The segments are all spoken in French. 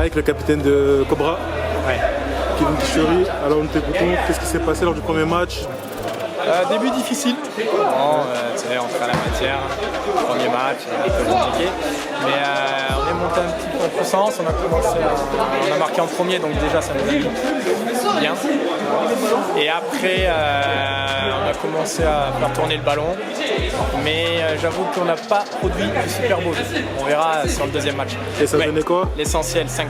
avec le capitaine de Cobra, Ouais. Kevin Kishori. Alors nous t'écoutons, qu'est-ce qui s'est passé lors du premier match? Début difficile. Bon, tu sais, on fera la matière. Premier match, un peu compliqué. Mais on est monté un petit peu en puissance. On a marqué en premier, donc déjà ça nous a mis bien. Et après, on a commencé à faire tourner le ballon. Mais j'avoue qu'on n'a pas produit de super beau jeu. On verra sur le deuxième match. Et ça donnait quoi? L'essentiel 5-3.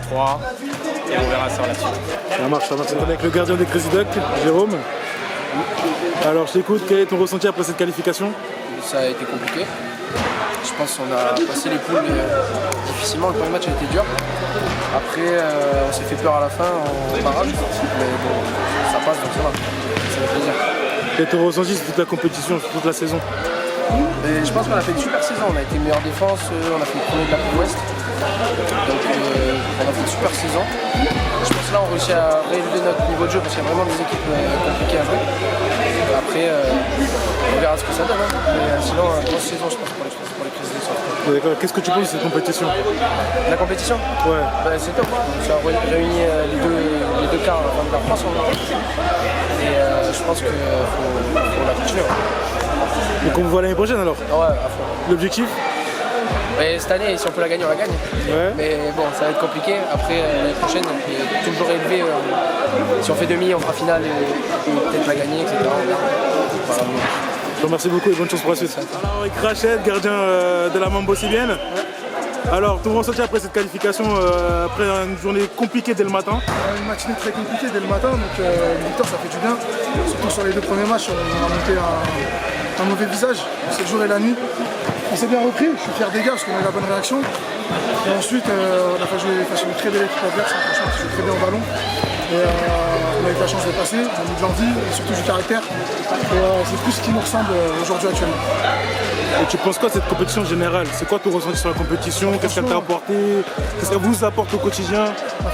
Et on verra sur la suite. Ça marche. On est avec le gardien des Crazy Ducks, Jérôme. Alors je t'écoute, quel est ton ressenti après cette qualification? Ça a été compliqué. Je pense qu'on a passé les poules difficilement. Le premier match a été dur. Après, on s'est fait peur à la fin en barrage. Mais bon, ça passe, donc ça va. Ça fait plaisir. Et ton ressenti sur toute la compétition, sur toute la saison? Et je pense qu'on a fait une super saison. On a été meilleure défense, on a fait le premier de la poule ouest. Donc on a fait une super saison. Je pense que là on réussit à réélever notre niveau de jeu parce qu'il y a vraiment des équipes compliquées à jouer. Après, on verra ce que ça donne. Hein. Mais sinon, grosse saison je pense pour les Crazy Ducks. D'accord. Qu'est-ce que tu penses de cette compétition? La compétition? Ouais. Ben, c'est top. Ça a réuni les deux quarts de la France. Et je pense qu'il faut la continuer. Donc on vous voit l'année prochaine alors? Ouais, à fond. L'objectif? Mais cette année, si on peut la gagner, on la gagne. Ouais. Mais bon, ça va être compliqué. Après, l'année prochaine, on est toujours élevé. Si on fait demi, on fera finale et peut-être la gagner, etc. Voilà. Je te remercie beaucoup et bonne chance pour la suite. Alors avec Rachel, gardien de la Mambo Sibienne. Alors ton ressenti après cette qualification, après une journée compliquée dès le matin? Une matinée très compliquée dès le matin, donc une victoire ça fait du bien. Surtout sur les deux premiers matchs, on a monté un mauvais visage, c'est le jour et la nuit. On s'est bien repris, je suis fier des gars parce qu'on a eu la bonne réaction. Et ensuite, on a fait jouer face à une très belle équipe adverse, franchement, qui joue très bien au ballon. Et on a eu la chance de passer, on a mis de l'envie et surtout du caractère. Et c'est plus ce qui nous ressemble aujourd'hui actuellement. Et tu penses quoi de cette compétition générale? C'est quoi ton ressenti sur la compétition? Qu'est-ce qu'elle t'a apporté? Qu'est-ce qu'elle vous apporte au quotidien?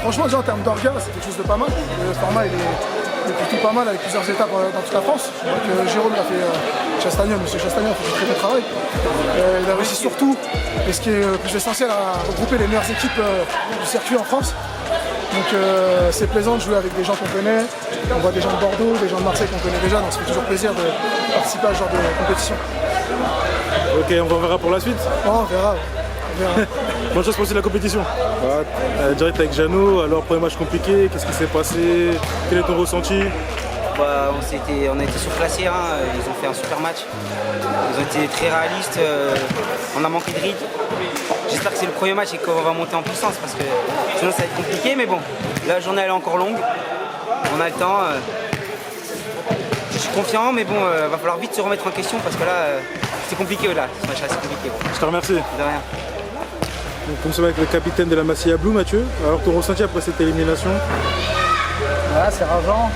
Franchement, déjà en termes d'orgas, c'est quelque chose de pas mal. Le format il est plutôt pas mal avec plusieurs étapes dans toute la France. Donc, Jérôme a fait Chastagnon, monsieur Chastagnon a fait du très bon travail. Il a réussi surtout, et ce qui est le plus essentiel, à regrouper les meilleures équipes du circuit en France. Donc c'est plaisant de jouer avec des gens qu'on connaît. On voit des gens de Bordeaux, des gens de Marseille qu'on connaît déjà, donc ça fait toujours plaisir de participer à ce genre de compétition. Ok, on verra pour la suite. Oh, on verra. Bonne chance pour la compétition. Direct avec Jeannot, alors premier match compliqué, qu'est-ce qui s'est passé? Quel est ton ressenti? Bah, on a été surclassés, hein. Ils ont fait un super match. Ils ont été très réalistes, on a manqué de rythme. J'espère que c'est le premier match et qu'on va monter en puissance parce que sinon ça va être compliqué, mais bon, la journée elle est encore longue, on a le temps. Je suis confiant, mais bon, va falloir vite se remettre en question parce que là, c'est compliqué là, ce match là, c'est compliqué. Je te remercie. De rien. Donc, nous sommes avec le capitaine de la Massilia Blue, Mathieu. Alors ton ressenti après cette élimination? Voilà, c'est rageant.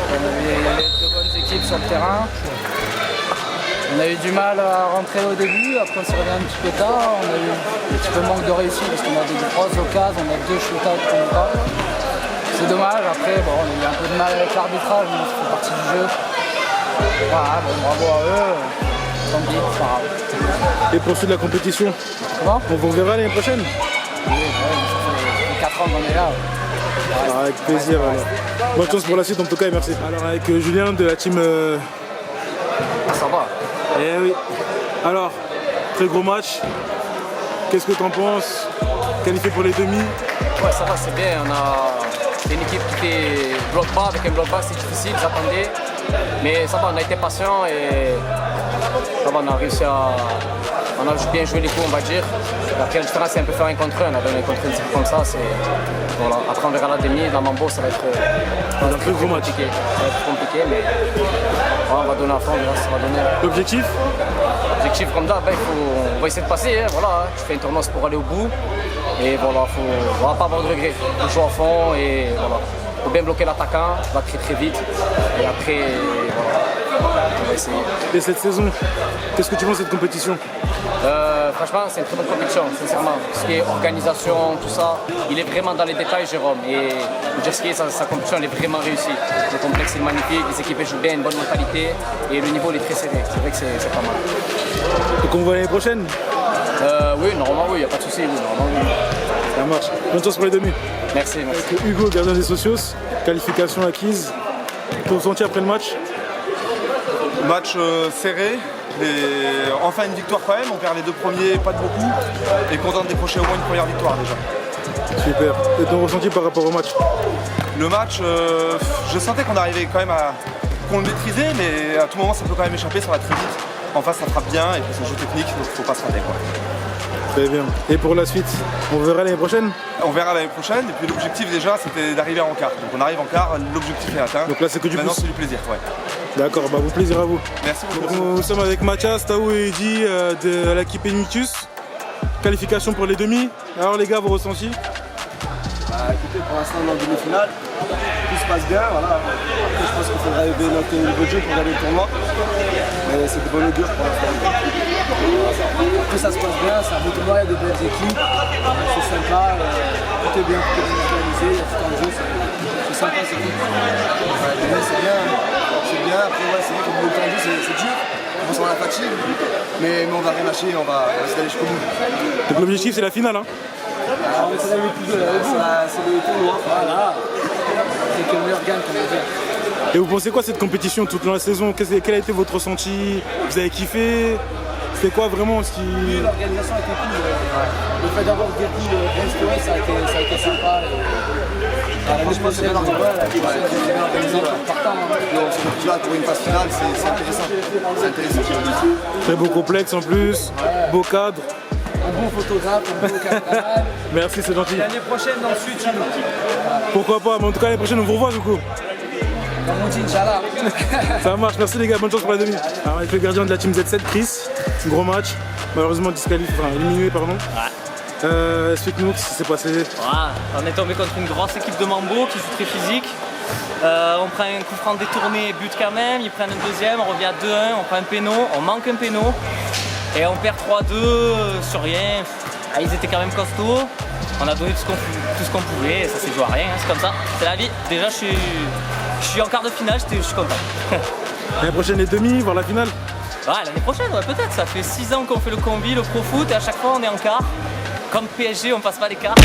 Il y avait deux bonnes équipes sur le terrain. On a eu du mal à rentrer au début, après on s'est revenu un petit peu tard. On a eu un petit peu de manque de réussite parce qu'on a des grosses occasions, on a deux shootouts qu'on n'a pas. C'est dommage, après bon, on a eu un peu de mal avec l'arbitrage, mais ça fait partie du jeu. Voilà, bon, bravo à eux. Tant pis, c'est pas grave. Et poursuite de la compétition? Comment? On vous reverra l'année prochaine? Oui, ça fait 4 ans qu'on est là. Avec plaisir. Bonne chance pour la suite en tout cas et merci. Alors avec Julien de la team... Ça va. Eh oui. Alors, très gros match. Qu'est-ce que tu en penses? Qualifié pour les demi? Ouais, ça va, c'est bien. C'est une équipe qui était bloc bas, avec un bloc bas, c'est difficile, j'attendais. Mais ça va, on a été patient et ça va, on a réussi à... On a bien joué les coups, on va dire. Après, la différence, c'est un peu faire un contre un. On a donné un contre un comme ça. Voilà. Après, on verra la demi. Dans Mambo, ça va être très compliqué. Ça va être compliqué, mais voilà, on va donner à fond, on verra ce que ça va donner. L'objectif? L'objectif, comme d'hab, on va essayer de passer. Hein, voilà. Tu fais un tournoi pour aller au bout. Et voilà, on ne va pas avoir de regrets. On joue à fond et voilà. Il faut bien bloquer l'attaquant, tu vas très vite. Et après, voilà. On va essayer. Et cette saison, qu'est-ce que tu penses de cette compétition? Franchement, c'est une très bonne compétition, sincèrement. Ce qui est organisation, tout ça, il est vraiment dans les détails, Jérôme. Et dire ce qui est, sa compétition, elle est vraiment réussie. Le complexe est magnifique, les équipes jouent bien, une bonne mentalité. Et le niveau, il est très serré. C'est vrai que c'est pas mal. Donc on vous voit l'année prochaine? Oui, normalement, oui, il n'y a pas de souci. Oui, normalement, oui. Ça marche. Bonne chance pour les demi. Merci. Avec Hugo, gardien des Socios, qualification acquise. Ton ressenti après le match? Match serré, enfin une victoire quand même, on perd les 2 premiers, pas de beaucoup, et content de décrocher au moins une première victoire déjà. Super. Et ton ressenti par rapport au match? Le match, je sentais qu'on arrivait quand même qu'on le maîtrisait, mais à tout moment ça peut quand même échapper, ça va très vite. En face ça frappe bien, et puis c'est un jeu technique, donc faut pas se rater quoi. Très bien. Et pour la suite, on verra l'année prochaine? On verra l'année prochaine, et puis l'objectif déjà c'était d'arriver en quart. Donc on arrive en quart, l'objectif est atteint. Donc là c'est que du Maintenant plus. c'est du plaisir, ouais. D'accord, bah bon plaisir à vous. Merci beaucoup. Nous sommes avec Mathias, Taou et Eddy de l'équipe Enitus. Qualification pour les demi. Alors les gars, vos ressentis? Écoutez, pour l'instant on est en demi-finale, tout se passe bien, voilà. Après, je pense qu'il faudra élever notre niveau de jeu pour gagner le tournoi, mais c'est de bon augure pour l'instant. Après ça se passe bien, c'est un beau tournoi, il y a de belles équipes, c'est sympa, tout est bien organisé, il y a tout un jeu, c'est sympa, c'est cool. Ouais, c'est bien, après ouais, c'est vrai que le temps de jeu c'est dur, on sent la fatigue, mais on va rien lâcher, on va essayer d'aller jusqu'au bout. Donc l'objectif c'est la finale, hein? C'est le tournoi. Voilà. C'est que le meilleur gagne, comme on dit. Et vous pensez quoi de cette compétition toute la saison? Quel a été votre ressenti? Vous avez kiffé? C'était quoi vraiment ce qui... Oui, l'organisation a été cool. Le fait d'avoir des coups restaurés, ça a été sympa. Franchement, c'est bien organisé. Partant. On se retrouve là pour une phase finale, c'est intéressant. C'est intéressant. Très beau complexe en plus, beau cadre. Un bon photographe, un bon caméraman. Merci, c'est gentil. L'année prochaine, dans le sud, chez nous. Pourquoi pas, mais en tout cas l'année prochaine on vous revoit du coup. Comme on dit, Inch'Allah. Ça marche, merci les gars, bonne chance pour la demi. Alors avec le gardien de la team Z7, Chris, gros match, malheureusement éliminé pardon. Explique-nous ce qui s'est passé. Voilà, on est tombé contre une grosse équipe de Mambo qui joue très physique. On prend un coup franc détourné, but quand même, ils prennent un deuxième, on revient à 2-1, on prend un péno, on manque un péno et on perd 3-2 sur rien. Ah, ils étaient quand même costauds, on a donné tout ce qu'on pouvait et ça s'est joué à rien, hein, c'est comme ça, c'est la vie. Déjà je suis en quart de finale, je suis content. L'année prochaine les demi, voir la finale. Ouais, l'année prochaine, ouais, peut-être, ça fait 6 ans qu'on fait le combi, le pro foot et à chaque fois on est en quart. Comme PSG, on passe pas les quarts.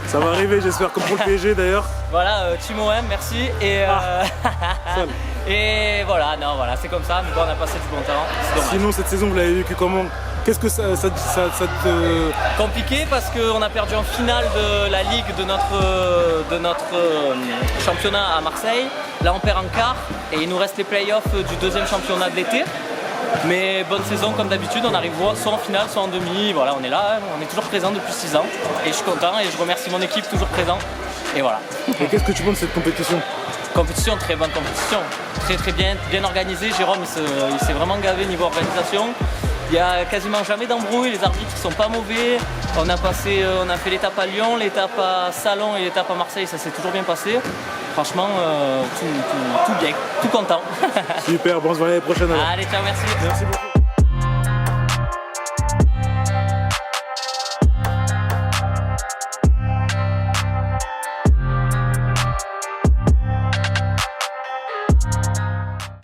Ça va arriver, j'espère, comme pour le PSG d'ailleurs. Voilà, Team OM, merci. Et, et voilà, non, voilà, c'est comme ça, mais bon, on a passé du bon temps. C'est dommage. Sinon, cette saison, vous l'avez vécu comment? Qu'est-ce que ça te... Compliqué parce qu'on a perdu en finale de la Ligue de notre championnat à Marseille. Là, on perd en quart et il nous reste les playoffs du deuxième championnat de l'été. Mais bonne saison comme d'habitude, on arrive soit en finale, soit en demi, voilà, on est là, on est toujours présent depuis 6 ans et je suis content et je remercie mon équipe toujours présent et voilà. Et qu'est-ce que tu penses de cette compétition? Compétition, très bonne compétition, très bien organisée. Jérôme il s'est vraiment gavé niveau organisation. Il n'y a quasiment jamais d'embrouille, les arbitres ne sont pas mauvais. On a fait l'étape à Lyon, l'étape à Salon et l'étape à Marseille, ça s'est toujours bien passé. Franchement, tout bien, tout content. Super, bon, on se voit l'année prochaine alors. Allez, ciao, merci. Merci beaucoup.